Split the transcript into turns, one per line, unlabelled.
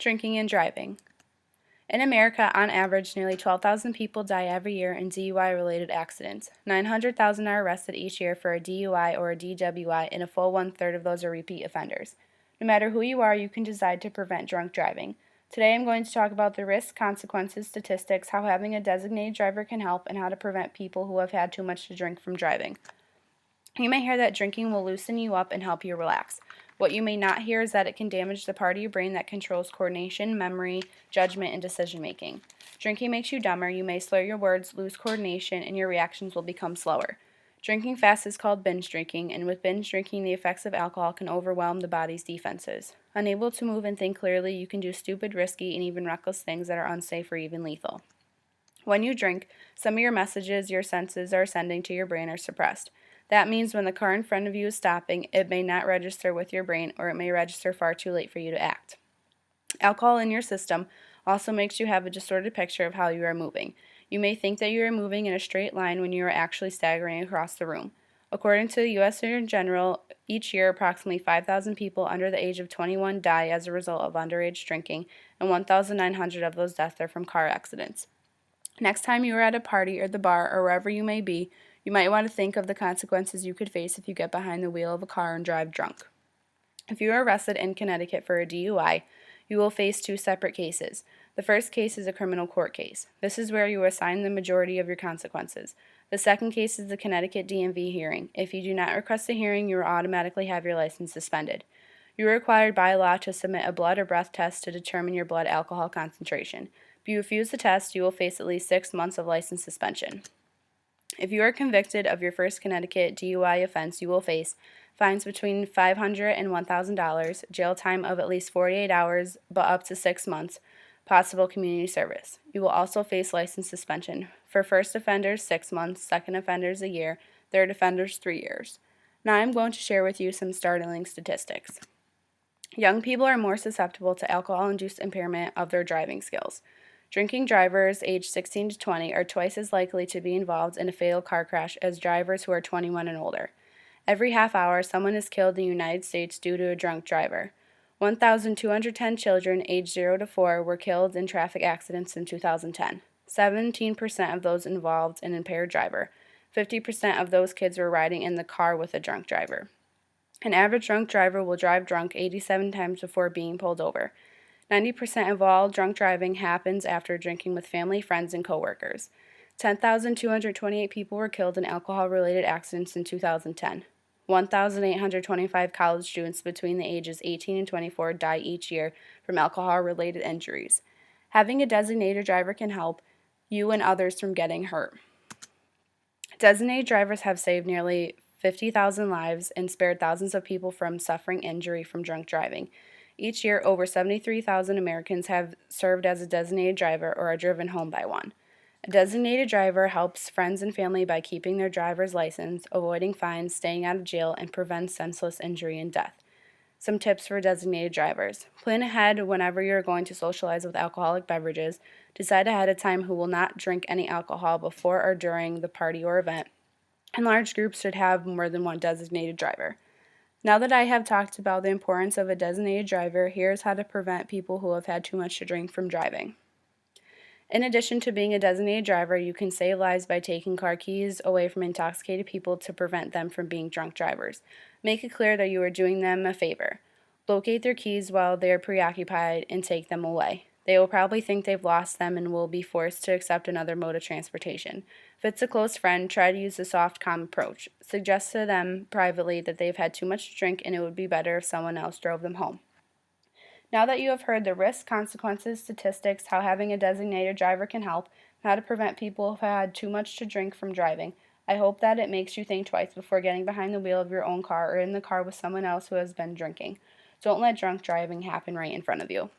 Drinking and driving. In America, on average, nearly 12,000 people die every year in DUI-related accidents. 900,000 are arrested each year for a DUI or a DWI, and a full one-third of those are repeat offenders. No matter who you are, you can decide to prevent drunk driving. Today I'm going to talk about the risks, consequences, statistics, how having a designated driver can help, and how to prevent people who have had too much to drink from driving. You may hear that drinking will loosen you up and help you relax. What you may not hear is that it can damage the part of your brain that controls coordination, memory, judgment, and decision making. Drinking makes you dumber, you may slur your words, lose coordination, and your reactions will become slower. Drinking fast is called binge drinking, and with binge drinking, the effects of alcohol can overwhelm the body's defenses. Unable to move and think clearly, you can do stupid, risky, and even reckless things that are unsafe or even lethal. When you drink, some of your messages your senses are sending to your brain are suppressed. That means when the car in front of you is stopping, it may not register with your brain, or it may register far too late for you to act. Alcohol in your system also makes you have a distorted picture of how you are moving. You may think that you are moving in a straight line when you are actually staggering across the room. According to the U.S. Surgeon General, each year approximately 5,000 people under the age of 21 die as a result of underage drinking, and 1,900 of those deaths are from car accidents. Next time you are at a party or the bar or wherever you may be, you might want to think of the consequences you could face if you get behind the wheel of a car and drive drunk. If you are arrested in Connecticut for a DUI, you will face two separate cases. The first case is a criminal court case. This is where you assign the majority of your consequences. The second case is the Connecticut DMV hearing. If you do not request a hearing, you will automatically have your license suspended. You are required by law to submit a blood or breath test to determine your blood alcohol concentration. If you refuse the test, you will face at least 6 months of license suspension. If you are convicted of your first Connecticut DUI offense, you will face fines between $500 and $1,000, jail time of at least 48 hours but up to 6 months, possible community service. You will also face license suspension. For first offenders, 6 months, second offenders, a year, third offenders, 3 years. Now I'm going to share with you some startling statistics. Young people are more susceptible to alcohol-induced impairment of their driving skills. Drinking drivers aged 16 to 20 are twice as likely to be involved in a fatal car crash as drivers who are 21 and older. Every half hour, someone is killed in the United States due to a drunk driver. 1,210 children aged 0 to 4 were killed in traffic accidents in 2010. 17% of those involved an impaired driver. 50% of those kids were riding in the car with a drunk driver. An average drunk driver will drive drunk 87 times before being pulled over. 90% of all drunk driving happens after drinking with family, friends, and coworkers. 10,228 people were killed in alcohol-related accidents in 2010. 1,825 college students between the ages 18 and 24 die each year from alcohol-related injuries. Having a designated driver can help you and others from getting hurt. Designated drivers have saved nearly 50,000 lives and spared thousands of people from suffering injury from drunk driving. Each year, over 73,000 Americans have served as a designated driver or are driven home by one. A designated driver helps friends and family by keeping their driver's license, avoiding fines, staying out of jail, and prevents senseless injury and death. Some tips for designated drivers. Plan ahead whenever you are going to socialize with alcoholic beverages. Decide ahead of time who will not drink any alcohol before or during the party or event. And large groups should have more than one designated driver. Now that I have talked about the importance of a designated driver, here's how to prevent people who have had too much to drink from driving. In addition to being a designated driver, you can save lives by taking car keys away from intoxicated people to prevent them from being drunk drivers. Make it clear that you are doing them a favor. Locate their keys while they are preoccupied and take them away. They will probably think they've lost them and will be forced to accept another mode of transportation. If it's a close friend, try to use a soft, calm approach. Suggest to them privately that they've had too much to drink and it would be better if someone else drove them home. Now that you have heard the risks, consequences, statistics, how having a designated driver can help, and how to prevent people who had too much to drink from driving, I hope that it makes you think twice before getting behind the wheel of your own car or in the car with someone else who has been drinking. Don't let drunk driving happen right in front of you.